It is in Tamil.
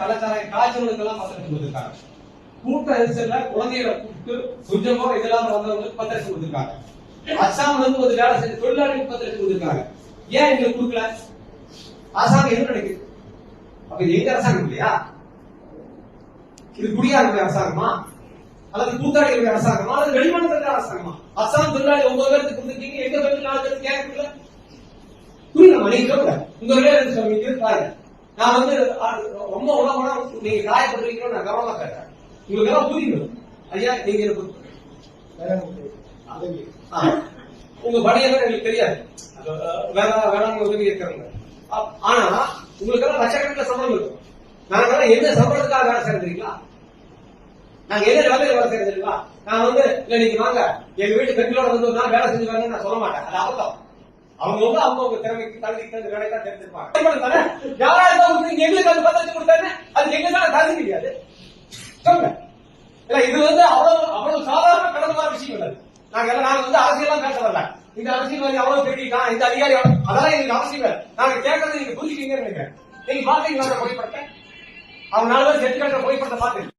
கலாச்சார காய்ச்சலுக்கெல்லாம் பத்திரிக்கை கொடுத்திருக்காங்க. கூட்ட நெரிசல்ல குழந்தைகளை கூப்பிட்டு கொஞ்சமோ இதெல்லாம் வந்தவங்களுக்கு பத்திரிக்கை கொடுத்திருக்காங்க. அசாம்ல இருந்து ஒரு வேலை செஞ்ச தொழிலாளிகளுக்கு பத்திரிக்கை கொடுத்திருக்காங்க. ஏன் எங்களுக்கு கொடுக்கல? அரசாங்கம் என்ன நினைக்குது? அப்ப இது எங்க அரசாங்கம் இல்லையா? இது குடியாருடைய அரசாங்கமா அல்லது கூத்தாடிகளுடைய அரசாங்கமா அல்லது வெளிமாநிலத்திற்கு அரசாங்கமா? அசாம் தொழிலாளி 9 பேருக்கு கொடுத்துருக்கீங்க, எங்க பேருக்கு 4 பேருக்கு கேட்கல. புரியுமா? நீங்க சொல்லுங்க, உங்க வேலை இருந்து சொல்லுங்க பாருங்க. நான் வந்து ரொம்ப உணவுனா நீங்க காயப்படுறீங்களோ நான் கவனமா கேட்டேன். உங்களுக்கு எல்லாம் புரியும் ஐயா. நீங்க உங்க பணியெல்லாம் எங்களுக்கு தெரியாது, வேளாண் உதவி இருக்கிறவங்க. ஆனா உங்களுக்கு எல்லாம் லட்சக்கணக்கில் சம்பளம் இருக்கும். நாங்க எந்த சம்பளத்துக்காக வேலை செய்யறீங்களா? நாங்க என்ன வேலையில வேலை செய்யறீங்களா? நான் வந்து இல்ல நீங்க வாங்க எங்க வீட்டு பெண்களோட வந்து ஒரு நாள் வேலை செஞ்சு வாங்க நான் சொல்ல மாட்டேன். அது அபத்தம். அவங்க அவங்க திறமைக்கு தகுதிக்கு வேலை தான் தெரிஞ்சிருப்பாங்க. யாராவது எங்களுக்கு அது பத்திரிக்கை கொடுத்தாரு, அது எங்களுக்கான தகுதி கிடையாது. சொல்லுங்க. இது வந்து அவ்வளவு சாதாரண கடமையான விஷயம் கிடையாது. நாங்க வந்து அரசியலாம் பேச வரல. இந்த அரசியல்வாதி அவ்வளவு தெரிவிக்கான், இந்த அதிகாரி அதெல்லாம் எங்களுக்கு அவசியம் இல்லை. நாங்க கேட்கறது நீங்க புரிஞ்சுக்கீங்கன்னு நினைக்கிறேன். நீங்க பாத்தீங்களா புகைப்படத்தை? அவங்க 4 பேர் செட்டு கட்டுற புகைப்படத்தை பாத்து